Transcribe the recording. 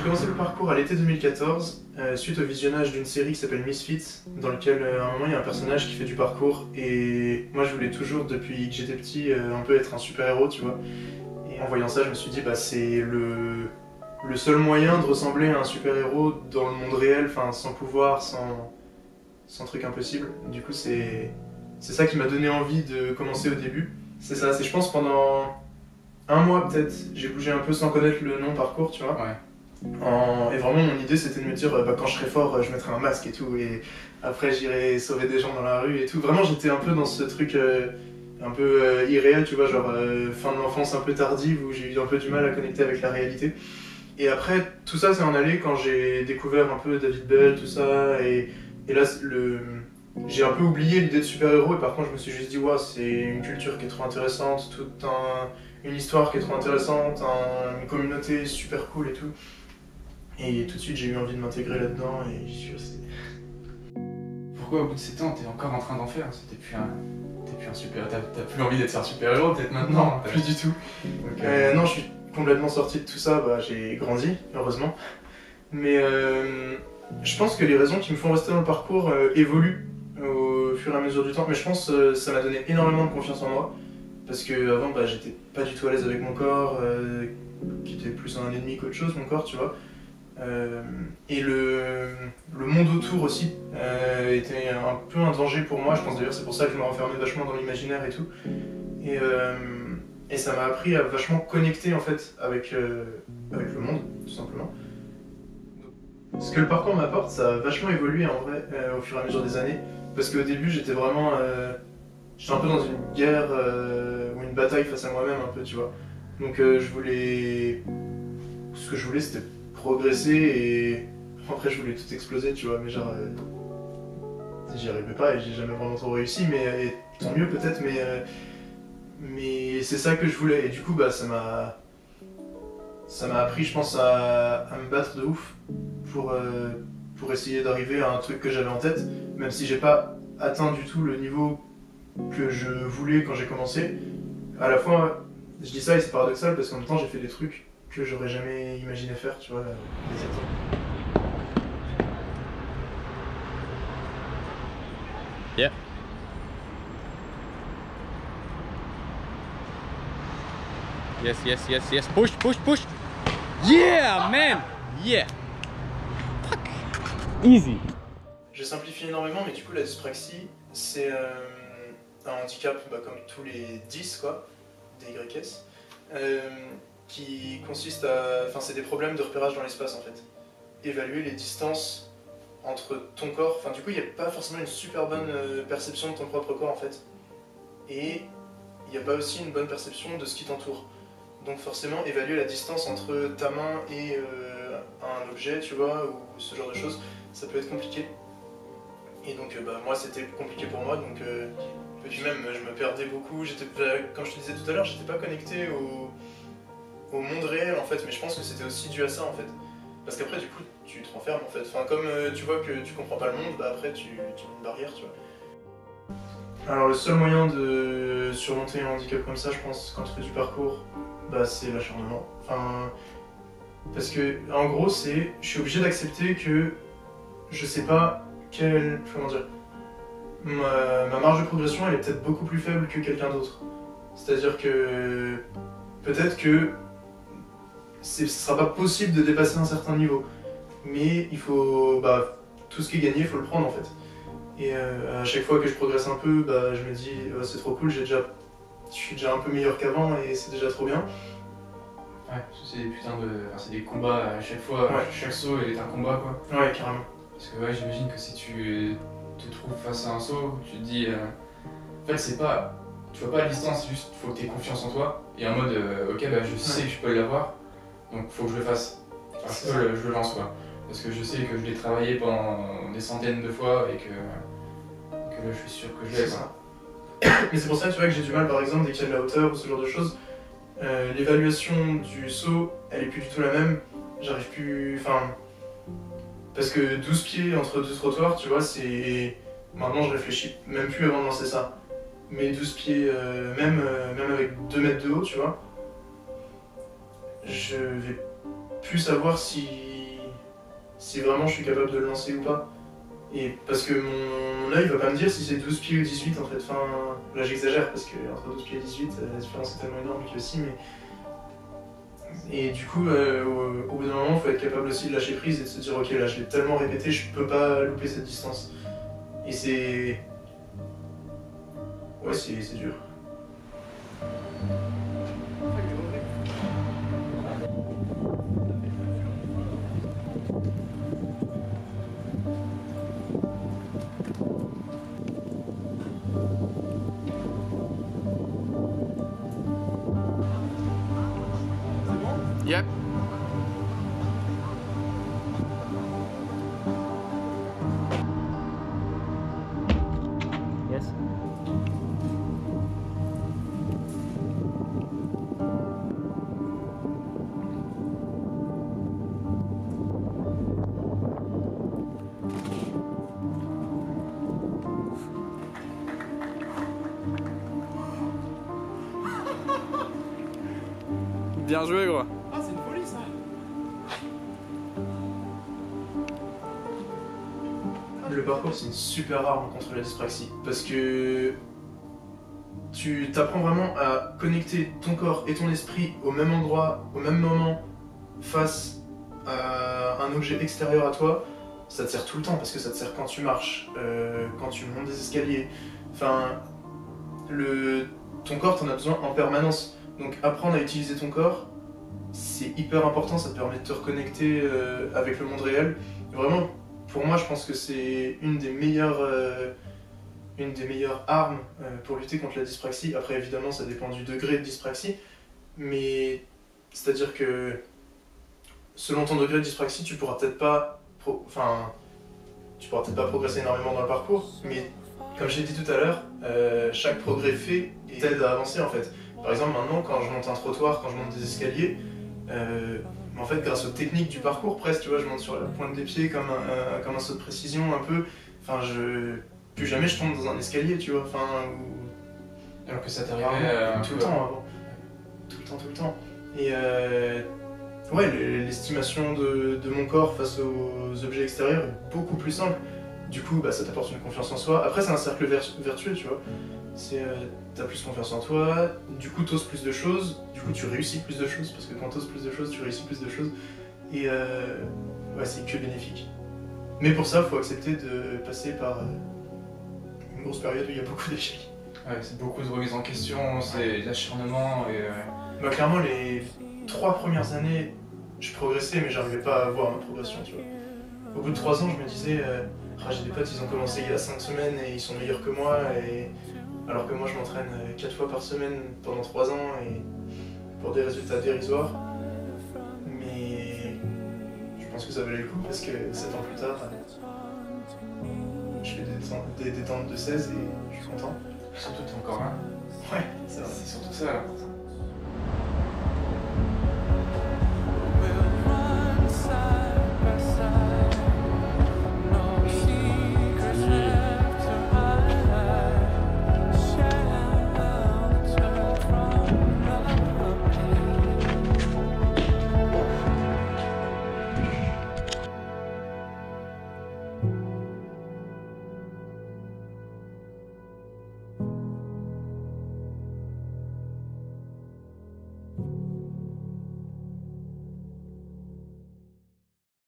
commencé le parcours à l'été 2014, suite au visionnage d'une série qui s'appelle Misfits, dans lequel à un moment il y a un personnage qui fait du parcours, et moi je voulais toujours, depuis que j'étais petit, un peu être un super-héros, tu vois. Et en voyant ça, je me suis dit, bah c'est le seul moyen de ressembler à un super-héros dans le monde réel, enfin sans pouvoir, sans truc impossible. Du coup c'est ça qui m'a donné envie de commencer au début. C'est ça, c'est je pense pendant un mois peut-être, j'ai bougé un peu sans connaître le nom parcours, tu vois. Ouais. Et vraiment mon idée c'était de me dire bah, quand je serai fort je mettrai un masque et tout et après j'irai sauver des gens dans la rue et tout. Vraiment j'étais un peu dans ce truc un peu irréel, tu vois, genre fin de l'enfance un peu tardive où j'ai eu un peu du mal à connecter avec la réalité. Et après tout ça c'est en allé quand j'ai découvert un peu David Bell, tout ça, et là j'ai un peu oublié l'idée de super-héros et par contre je me suis juste dit ouais, c'est une culture qui est trop intéressante, une histoire qui est trop intéressante, une communauté super cool et tout. Et tout de suite j'ai eu envie de m'intégrer là-dedans et j'y suis resté. Pourquoi au bout de 7 ans t'es encore en train d'en faire? T'es plus un super... T'as plus envie d'être un super-héros peut-être maintenant? Non, plus du tout. Okay. Non, je suis complètement sorti de tout ça, bah, j'ai grandi, heureusement. Mais je pense que les raisons qui me font rester dans le parcours évoluent au fur et à mesure du temps. Mais je pense que ça m'a donné énormément de confiance en moi. Parce qu'avant, bah, j'étais pas du tout à l'aise avec mon corps, qui était plus un ennemi qu'autre chose, mon corps, tu vois. Et le monde autour aussi était un peu un danger pour moi. Je pense d'ailleurs c'est pour ça que je me renfermais vachement dans l'imaginaire et tout. Et ça m'a appris à vachement connecter en fait avec le monde, tout simplement. Ce que le parcours m'apporte, ça a vachement évolué en vrai au fur et à mesure des années. Parce qu'au début j'étais vraiment... j'étais un peu dans une guerre ou une bataille face à moi-même un peu, tu vois. Donc je voulais... Ce que je voulais c'était progresser et après je voulais tout exploser, tu vois, mais genre j'y arrivais pas et j'ai jamais vraiment trop réussi, mais et tant mieux peut-être, mais c'est ça que je voulais et du coup bah ça m'a appris je pense à me battre de ouf pour essayer d'arriver à un truc que j'avais en tête, même si j'ai pas atteint du tout le niveau que je voulais quand j'ai commencé. À la fois je dis ça et c'est paradoxal parce qu'en même temps j'ai fait des trucs que j'aurais jamais imaginé faire, tu vois, des exemples. Yeah. Yes, yes, yes, yes. Push, push, push. Yeah, man. Yeah. Fuck. Easy. Je simplifie énormément, mais du coup la dyspraxie, c'est un handicap bah, comme tous les 10, quoi, DYS. Qui consiste à... Enfin, c'est des problèmes de repérage dans l'espace, en fait. Évaluer les distances entre ton corps... Enfin, du coup, il n'y a pas forcément une super bonne perception de ton propre corps, en fait. Et il n'y a pas aussi une bonne perception de ce qui t'entoure. Donc forcément, évaluer la distance entre ta main et un objet, tu vois, ou ce genre de choses, ça peut être compliqué. Et donc, bah, moi, c'était compliqué pour moi, donc... puis même, je me perdais beaucoup. Comme je te disais tout à l'heure, j'étais pas connecté au monde réel en fait, mais je pense que c'était aussi dû à ça en fait. Parce qu'après du coup tu te renfermes en fait. Enfin comme tu vois que tu comprends pas le monde, bah après tu mets une barrière, tu vois. Alors le seul moyen de surmonter un handicap comme ça, je pense, quand tu fais du parcours, bah c'est l'acharnement. Enfin, parce que en gros je suis obligé d'accepter que je sais pas comment dire, ma marge de progression elle est peut-être beaucoup plus faible que quelqu'un d'autre. C'est-à-dire que peut-être que ce sera pas possible de dépasser un certain niveau, mais il faut, bah, tout ce qui est gagné, il faut le prendre en fait. Et à chaque fois que je progresse un peu, bah, je me dis oh, c'est trop cool, je suis déjà un peu meilleur qu'avant et c'est déjà trop bien. Ouais, c'est des putains de... Enfin, c'est des combats à chaque fois, ouais. Chaque saut est un combat quoi. Ouais, carrément. Parce que ouais, j'imagine que si tu te trouves face à un saut, tu te dis... En fait c'est pas... Tu vois pas la distance, juste faut que tu aies confiance en toi et en mode ok bah je sais que je peux l'avoir. Donc faut que je le fasse, enfin, je le lance quoi. Parce que je sais que je l'ai travaillé pendant des centaines de fois et que là je suis sûr que je l'ai quoi. Mais c'est pour ça tu vois que j'ai du mal par exemple dès qu'il y a de la hauteur ou ce genre de choses. L'évaluation du saut elle est plus du tout la même. J'arrive plus... Enfin... Parce que 12 pieds entre deux trottoirs tu vois c'est... Maintenant je réfléchis même plus avant de lancer ça. Mais 12 pieds, même avec 2 mètres de haut tu vois. Je vais plus savoir si si vraiment je suis capable de le lancer ou pas. Et parce que mon œil va pas me dire si c'est 12 pieds ou 18 en fait. Enfin, là j'exagère parce que entre 12 pieds et 18, la différence est tellement énorme que aussi, mais. Et du coup, au bout d'un moment, il faut être capable aussi de lâcher prise et de se dire ok, là je l'ai tellement répété, je peux pas louper cette distance. Et c'est. Ouais, c'est dur. Yep. Yes. Bien joué, gros. Ah, c'est une folie ça. Le parcours, c'est une super arme contre la dyspraxie parce que tu t'apprends vraiment à connecter ton corps et ton esprit au même endroit, au même moment, face à un objet extérieur à toi. Ça te sert tout le temps parce que ça te sert quand tu marches, quand tu montes des escaliers. Enfin, ton corps, t'en as besoin en permanence. Donc apprendre à utiliser ton corps, c'est hyper important, ça te permet de te reconnecter avec le monde réel. Vraiment, pour moi, je pense que c'est une des meilleures armes pour lutter contre la dyspraxie. Après, évidemment, ça dépend du degré de dyspraxie, mais c'est-à-dire que selon ton degré de dyspraxie, tu pourras peut-être pas progresser énormément dans le parcours, mais comme je l'ai dit tout à l'heure, chaque progrès fait t'aide à avancer en fait. Par exemple, maintenant, quand je monte un trottoir, quand je monte des escaliers, en fait, grâce aux techniques du parcours, presque, tu vois, je monte sur la pointe des pieds comme un saut de précision, un peu. Enfin, plus jamais je tombe dans un escalier, tu vois. Enfin, Alors que ça t'arrivait tout le temps avant. Tout le temps. Et ouais, l'estimation de mon corps face aux objets extérieurs est beaucoup plus simple. Du coup, bah, ça t'apporte une confiance en soi. Après, c'est un cercle vertueux, tu vois. T'as plus confiance en toi, du coup t'oses plus de choses, du coup tu réussis plus de choses, parce que quand t'oses plus de choses, tu réussis plus de choses. Et ouais, c'est que bénéfique. Mais pour ça, il faut accepter de passer par une grosse période où il y a beaucoup d'échecs. Ouais, c'est beaucoup de remises en question, c'est l'acharnement et... Bah, clairement, les 3 premières années, je progressais, mais j'arrivais pas à voir ma progression, tu vois. Au bout de 3 ans, je me disais, j'ai des potes, ils ont commencé il y a 5 semaines et ils sont meilleurs que moi, alors que moi je m'entraîne 4 fois par semaine pendant 3 ans et pour des résultats dérisoires. Mais je pense que ça valait le coup parce que 7 ans plus tard, je fais des détentes de 16 et je suis content. Surtout t'es encore là. Ouais, c'est vrai. C'est surtout ça.